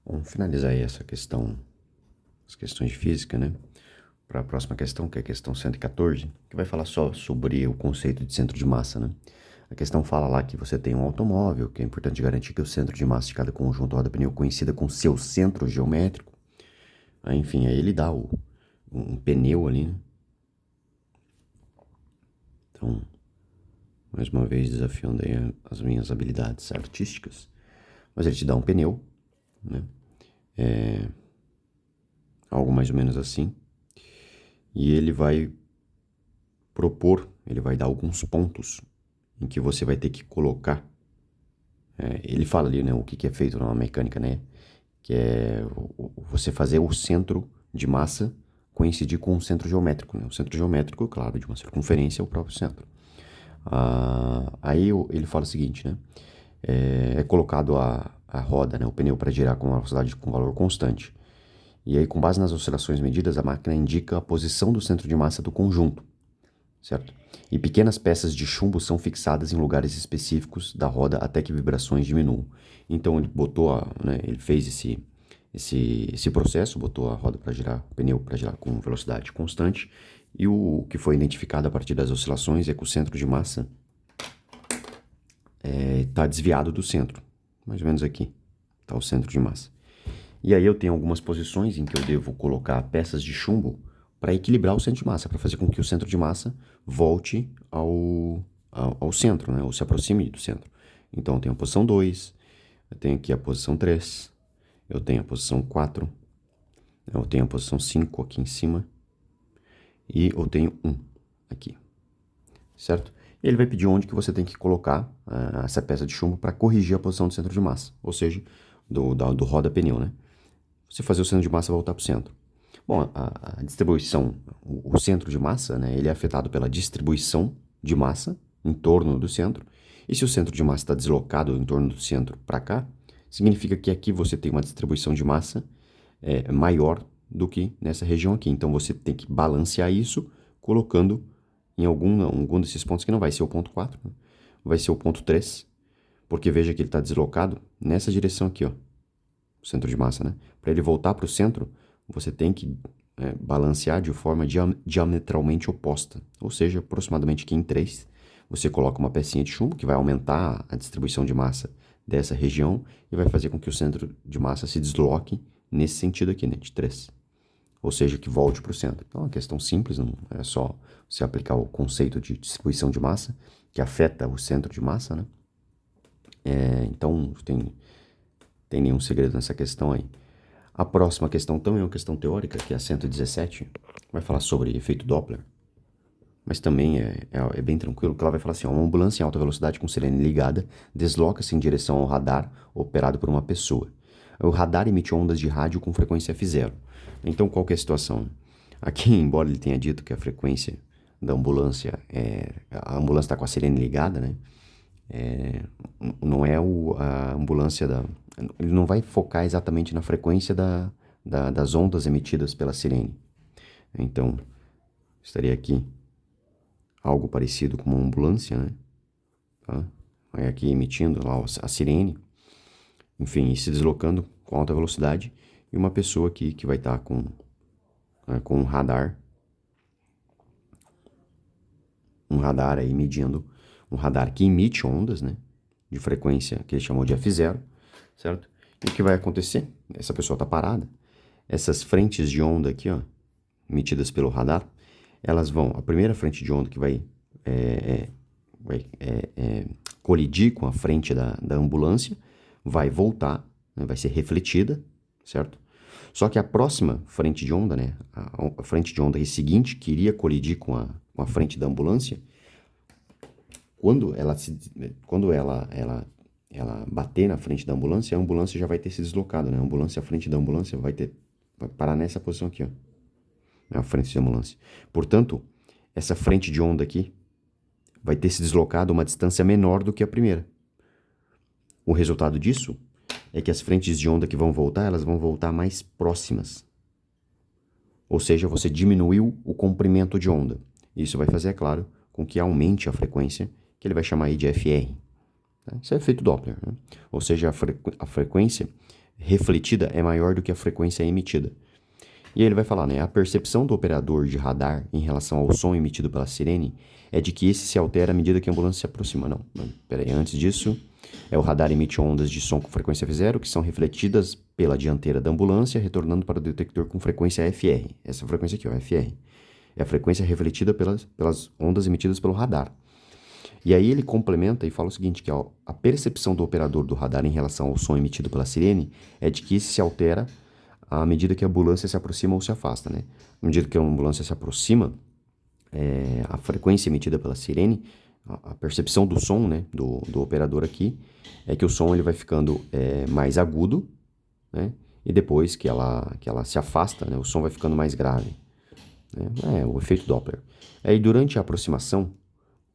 Vamos finalizar aí essa questão, as questões de física, né? Para a próxima questão, que é a questão 114, que vai falar só sobre o conceito de centro de massa, né? A questão fala lá que você tem um automóvel, que é importante garantir que o centro de massa de cada conjunto roda-pneu coincida com seu centro geométrico. Enfim, aí ele dá um pneu ali, né? Então, mais uma vez desafiando aí as minhas habilidades artísticas. Mas ele te dá um pneu, né? Algo mais ou menos assim. E ele vai propor, ele vai dar alguns pontos em que você vai ter que colocar. Ele fala ali, né, o que é feito na mecânica, né? Que é você fazer o centro de massa coincidir com o centro geométrico, né? O centro geométrico, claro, de uma circunferência é o próprio centro. Aí ele fala o seguinte, né? É colocado a roda, né, o pneu para girar com uma velocidade com valor constante. E aí, com base nas oscilações medidas, a máquina indica a posição do centro de massa do conjunto, certo? E pequenas peças de chumbo são fixadas em lugares específicos da roda até que vibrações diminuam. Então ele botou, né, ele fez esse processo, botou a roda para girar, o pneu para girar com velocidade constante, e o que foi identificado a partir das oscilações é que o centro de massa está desviado do centro, mais ou menos aqui, está o centro de massa. E aí eu tenho algumas posições em que eu devo colocar peças de chumbo para equilibrar o centro de massa, para fazer com que o centro de massa volte ao centro, né? Ou se aproxime do centro. Então eu tenho a posição 2, eu tenho aqui a posição 3, eu tenho a posição 4, eu tenho a posição 5 aqui em cima e eu tenho 1 aqui, certo? E ele vai pedir onde que você tem que colocar essa peça de chumbo para corrigir a posição do centro de massa, ou seja, do roda-pneu, né? Você fazer o centro de massa voltar para o centro. Bom, a distribuição, o centro de massa, né, ele é afetado pela distribuição de massa em torno do centro. E se o centro de massa está deslocado em torno do centro para cá, significa que aqui você tem uma distribuição de massa maior do que nessa região aqui. Então você tem que balancear isso colocando em algum desses pontos que não vai ser o ponto 4, né? Vai ser o ponto 3, porque veja que ele está deslocado nessa direção aqui, ó, o centro de massa, né? Para ele voltar para o centro, você tem que balancear de forma diametralmente oposta, ou seja, aproximadamente aqui em 3, você coloca uma pecinha de chumbo que vai aumentar a distribuição de massa dessa região e vai fazer com que o centro de massa se desloque nesse sentido aqui, né, de 3. Ou seja, que volte para o centro. Então é uma questão simples, não é só você aplicar o conceito de distribuição de massa, que afeta o centro de massa, né? Então tem nenhum segredo nessa questão aí. A próxima questão também é uma questão teórica, que é a 117, vai falar sobre efeito Doppler, mas também é bem tranquilo, que ela vai falar assim, ó, uma ambulância em alta velocidade com sirene ligada desloca-se em direção ao radar operado por uma pessoa. O radar emite ondas de rádio com frequência F0. Então, qual que é a situação? Aqui, embora ele tenha dito que a frequência da ambulância, a ambulância está com a sirene ligada, né? Não é a ambulância ele não vai focar exatamente na frequência das ondas emitidas pela sirene. Então, estaria aqui algo parecido com uma ambulância, né? Tá? Vai aqui emitindo lá a sirene, enfim, e se deslocando com alta velocidade, e uma pessoa aqui que vai estar com um radar aí medindo, um radar que emite ondas, né? De frequência que ele chamou de F0, certo? E o que vai acontecer? Essa pessoa está parada. Essas frentes de onda aqui, ó, emitidas pelo radar, elas vão, a primeira frente de onda que vai colidir com a frente da ambulância, vai voltar, né, vai ser refletida, certo? Só que a próxima frente de onda, né, a frente de onda seguinte, que iria colidir com a frente da ambulância, quando ela bater na frente da ambulância, a ambulância já vai ter se deslocado, né? A frente da ambulância vai parar nessa posição aqui, ó, na frente da ambulância. Portanto, essa frente de onda aqui vai ter se deslocado uma distância menor do que a primeira. O resultado disso é que as frentes de onda que vão voltar, elas vão voltar mais próximas. Ou seja, você diminuiu o comprimento de onda. Isso vai fazer, é claro, com que aumente a frequência, que ele vai chamar aí de FR. Isso é efeito Doppler, né? Ou seja, a frequência refletida é maior do que a frequência emitida. E aí ele vai falar, né? A percepção do operador de radar em relação ao som emitido pela sirene é de que esse se altera à medida que a ambulância se aproxima. Não, peraí, antes disso, o radar emite ondas de som com frequência F0 que são refletidas pela dianteira da ambulância, retornando para o detector com frequência FR. Essa frequência aqui, ó, FR. É a frequência refletida pelas ondas emitidas pelo radar. E aí ele complementa e fala o seguinte, que a percepção do operador do radar em relação ao som emitido pela sirene é de que esse se altera à medida que a ambulância se aproxima ou se afasta, né? À medida que a ambulância se aproxima, a frequência emitida pela sirene, a percepção do som, né, do operador aqui, é que o som ele vai ficando mais agudo, né? E depois que ela se afasta, né, o som vai ficando mais grave. Né? É o efeito Doppler. Aí durante a aproximação,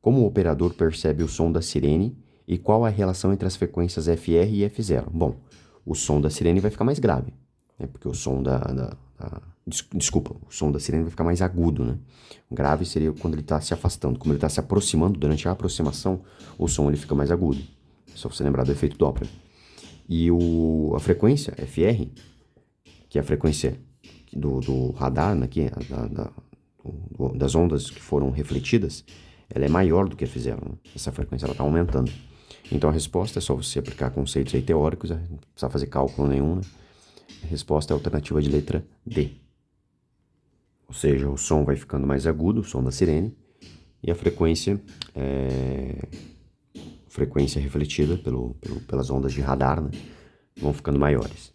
como o operador percebe o som da sirene e qual a relação entre as frequências FR e F0? Bom, o som da sirene vai ficar mais grave, né? Porque o som o som da sirene vai ficar mais agudo, né? O grave seria quando ele está se afastando. Como ele está se aproximando, durante a aproximação, o som ele fica mais agudo. É só você lembrar do efeito Doppler. E a frequência FR, que é a frequência do radar, né? Das ondas que foram refletidas, ela é maior do que F0, né? Essa frequência está aumentando. Então a resposta é só você aplicar conceitos aí teóricos, não precisa fazer cálculo nenhum, né? A resposta é a alternativa de letra D. Ou seja, o som vai ficando mais agudo, o som da sirene, e a frequência refletida pelas ondas de radar, né, vão ficando maiores.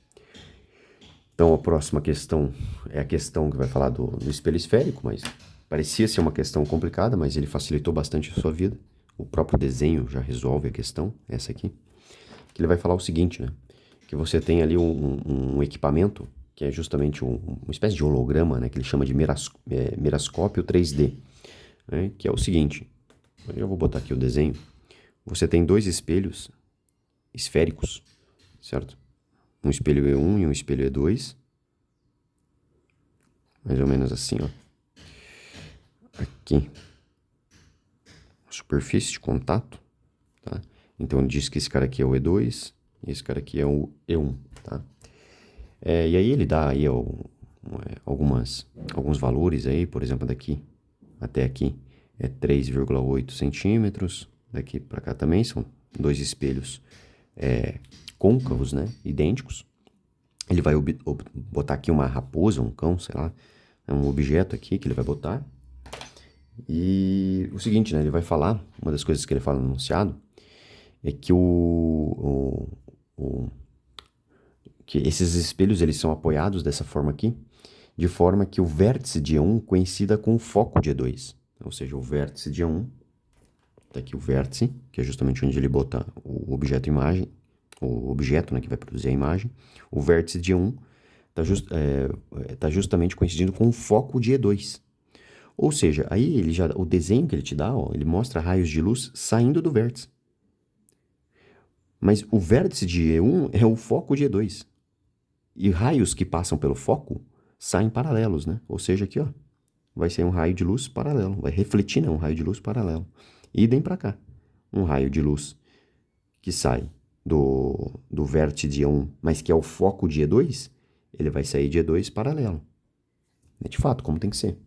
Então a próxima questão é a questão que vai falar do espelho esférico, mas parecia ser uma questão complicada, mas ele facilitou bastante a sua vida. O próprio desenho já resolve a questão, essa aqui. Que ele vai falar o seguinte, né? Que você tem ali um equipamento, que é justamente uma espécie de holograma, né? Que ele chama de miroscópio 3D. Né, que é o seguinte, eu vou botar aqui o desenho. Você tem dois espelhos esféricos, certo? Um espelho E1 e um espelho E2. Mais ou menos assim, ó. Aqui. Superfície de contato, tá? Então ele diz que esse cara aqui é o E2 e esse cara aqui é o E1, tá? E aí ele dá aí alguns valores aí, por exemplo, daqui até aqui é 3,8 centímetros, daqui para cá também são dois espelhos côncavos, né, idênticos. Ele vai botar aqui uma raposa, um cão, sei lá, é um objeto aqui que ele vai botar. E o seguinte, né, ele vai falar, uma das coisas que ele fala no enunciado, é que que esses espelhos eles são apoiados dessa forma aqui, de forma que o vértice de E1 coincida com o foco de E2. Ou seja, o vértice de E1, tá aqui o vértice, que é justamente onde ele bota o objeto imagem, o objeto, né, que vai produzir a imagem. O vértice de E1 tá justamente coincidindo com o foco de E2. Ou seja, aí o desenho que ele te dá, ó, ele mostra raios de luz saindo do vértice. Mas o vértice de E1 é o foco de E2. E raios que passam pelo foco saem paralelos, né? Ou seja, aqui, ó, vai ser um raio de luz paralelo. Vai refletir, né? Um raio de luz paralelo. Idem para cá. Um raio de luz que sai do vértice de E1, mas que é o foco de E2, ele vai sair de E2 paralelo. É de fato, como tem que ser.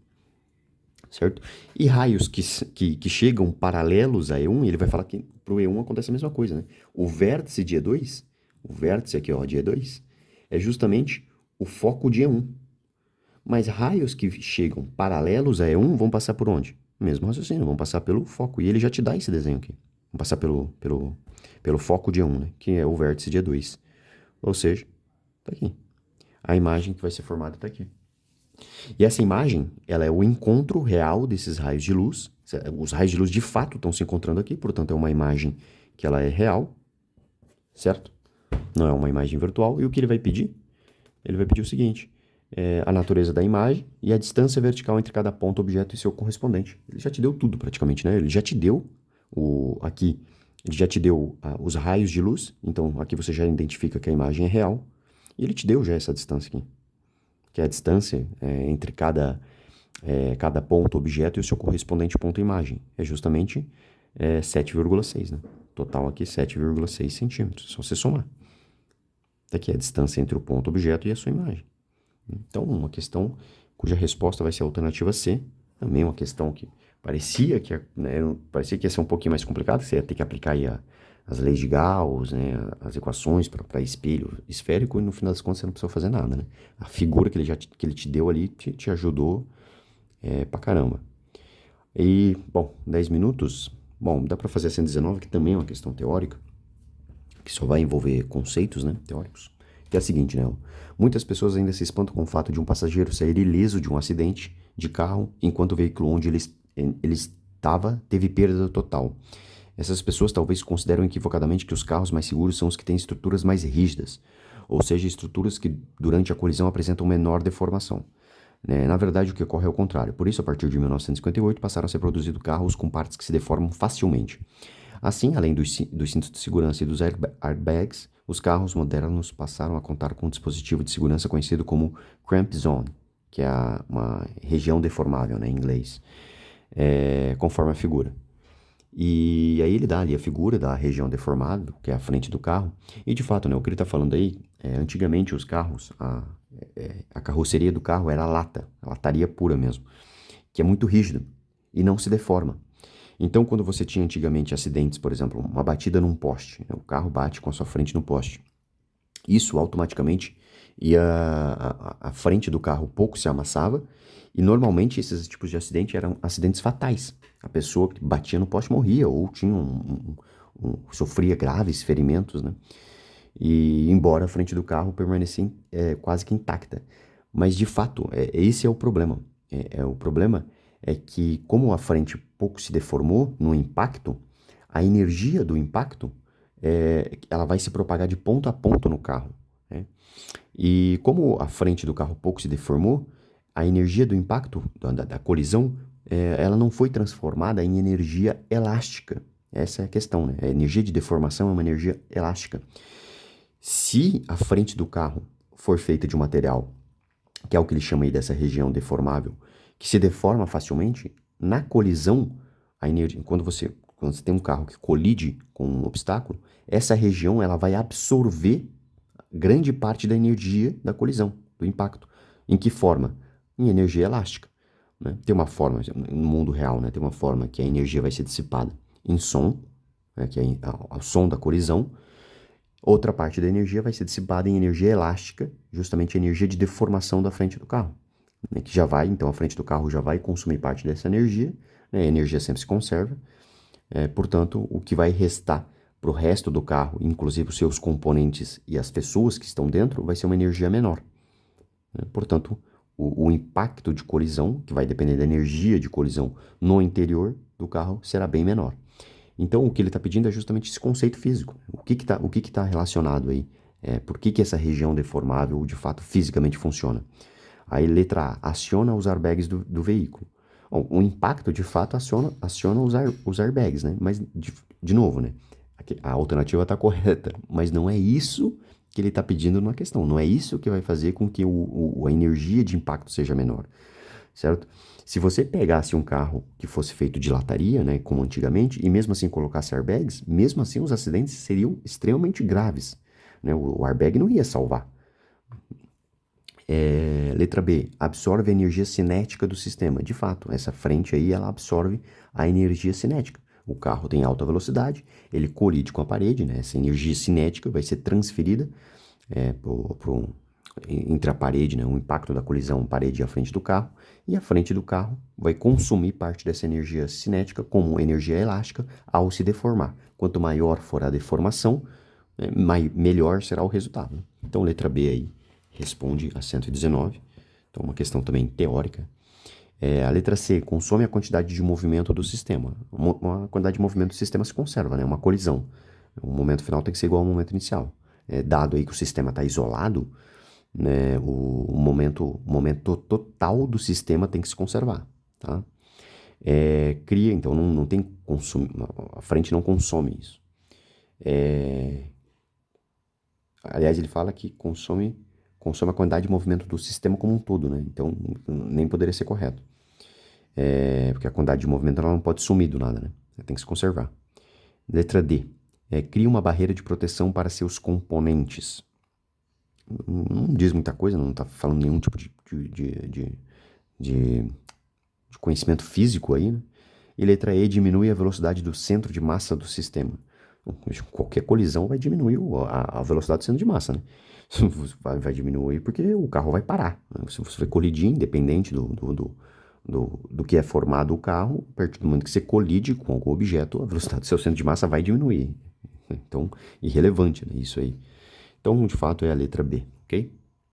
Certo? E raios que chegam paralelos a E1, ele vai falar que para o E1 acontece a mesma coisa, né? O vértice de E2, o vértice aqui, ó, de E2, é justamente o foco de E1. Mas raios que chegam paralelos a E1 vão passar por onde? Mesmo raciocínio, vão passar pelo foco. E ele já te dá esse desenho aqui. Vão passar pelo foco de E1, né? Que é o vértice de E2. Ou seja, tá aqui. A imagem que vai ser formada tá aqui. E essa imagem, ela é o encontro real desses raios de luz. Os raios de luz de fato estão se encontrando aqui, portanto é uma imagem que ela é real, certo? Não é uma imagem virtual. E o que ele vai pedir? Ele vai pedir o seguinte, a natureza da imagem e a distância vertical entre cada ponto, objeto e seu correspondente. Ele já te deu tudo praticamente, né? Ele já te deu ele já te deu os raios de luz, então aqui você já identifica que a imagem é real, e ele te deu já essa distância aqui, que é a distância entre cada ponto objeto e o seu correspondente ponto imagem. É justamente 7,6, né? Total aqui 7,6 centímetros, só você somar. Tá aqui a distância entre o ponto objeto e a sua imagem. Então, uma questão cuja resposta vai ser a alternativa C, também uma questão que parecia que, né, parecia que ia ser um pouquinho mais complicada, você ia ter que aplicar aí as leis de Gauss, né, as equações para espelho esférico, e no final das contas você não precisou fazer nada, né? A figura que ele te deu ali te ajudou pra caramba. E, bom, 10 minutos, bom, dá para fazer a 119, que também é uma questão teórica, que só vai envolver conceitos, né, teóricos, que é a seguinte, né? Muitas pessoas ainda se espantam com o fato de um passageiro sair ileso de um acidente de carro, enquanto o veículo onde ele estava teve perda total. Essas pessoas talvez consideram equivocadamente que os carros mais seguros são os que têm estruturas mais rígidas, ou seja, estruturas que durante a colisão apresentam menor deformação. Na verdade, o que ocorre é o contrário. Por isso, a partir de 1958, passaram a ser produzidos carros com partes que se deformam facilmente. Assim, além dos cintos de segurança e dos airbags, os carros modernos passaram a contar com um dispositivo de segurança conhecido como cramp zone, que é uma região deformável, né, em inglês, conforme a figura. E aí ele dá ali a figura da região deformável, que é a frente do carro. E de fato, né, o que ele está falando aí, antigamente os carros, a carroceria do carro era a lataria pura mesmo, que é muito rígida e não se deforma. Então, quando você tinha antigamente acidentes, por exemplo, uma batida num poste, né, o carro bate com a sua frente no poste, isso automaticamente a frente do carro pouco se amassava, e normalmente esses tipos de acidente eram acidentes fatais. A pessoa que batia no poste morria ou tinha sofria graves ferimentos, né? E embora a frente do carro permanecesse quase que intacta. Mas de fato, esse é o problema. O problema é que como a frente pouco se deformou no impacto, a energia do impacto ela vai se propagar de ponto a ponto no carro, né? E como a frente do carro pouco se deformou, a energia do impacto, da colisão, ela não foi transformada em energia elástica. Essa é a questão, né? A energia de deformação é uma energia elástica. Se a frente do carro for feita de um material, que é o que ele chama aí dessa região deformável, que se deforma facilmente, na colisão, a energia, quando você tem um carro que colide com um obstáculo, essa região ela vai absorver grande parte da energia da colisão, do impacto. Em que forma? Em energia elástica, né? Tem uma forma, no mundo real, né? Tem uma forma que a energia vai ser dissipada em som, né? Que é o som da colisão. Outra parte da energia vai ser dissipada em energia elástica, justamente a energia de deformação da frente do carro, né? Que já vai, então a frente do carro já vai consumir parte dessa energia, né? A energia sempre se conserva, portanto, o que vai restar para o resto do carro, inclusive os seus componentes e as pessoas que estão dentro, vai ser uma energia menor, né? Portanto, o impacto de colisão, que vai depender da energia de colisão no interior do carro, será bem menor. Então, o que ele está pedindo é justamente esse conceito físico. O que está relacionado aí? Por que essa região deformável, de fato, fisicamente funciona? Aí, letra A, aciona os airbags do veículo. Bom, o impacto, de fato, aciona os airbags, né? Mas, de novo, né? A alternativa está correta, mas não é isso que ele está pedindo na questão. Não é isso que vai fazer com que a energia de impacto seja menor, certo? Se você pegasse um carro que fosse feito de lataria, né, como antigamente, e mesmo assim colocasse airbags, mesmo assim os acidentes seriam extremamente graves, né? O airbag não ia salvar. Letra B, absorve a energia cinética do sistema. De fato, essa frente aí, ela absorve a energia cinética. O carro tem alta velocidade, ele colide com a parede, né? Essa energia cinética vai ser transferida entre a parede, né? O impacto da colisão, parede e a frente do carro, e a frente do carro vai consumir parte dessa energia cinética como energia elástica ao se deformar. Quanto maior for a deformação, melhor será o resultado, né? Então, letra B aí responde a 119. Então, uma questão também teórica. A letra C, consome a quantidade de movimento do sistema. Uma quantidade de movimento do sistema se conserva, né? Uma colisão. O momento final tem que ser igual ao momento inicial. Dado aí que o sistema está isolado, né, o momento total do sistema tem que se conservar, tá? Cria, então não tem consumo, a frente não consome isso. Aliás, ele fala que consome a quantidade de movimento do sistema como um todo, né? Então nem poderia ser correto. Porque a quantidade de movimento ela não pode sumir do nada, né? Ela tem que se conservar. Letra D. Cria uma barreira de proteção para seus componentes. não diz muita coisa, não está falando nenhum tipo de conhecimento físico aí, né? E letra E, diminui a velocidade do centro de massa do sistema. Bom, qualquer colisão vai diminuir a velocidade do centro de massa, né? Vai diminuir porque o carro vai parar, né? Se você vai colidir, independente do que é formado o carro, a partir do momento que você colide com algum objeto, a velocidade do seu centro de massa vai diminuir. Então, irrelevante, né? Isso aí. Então, de fato, é a letra B, ok?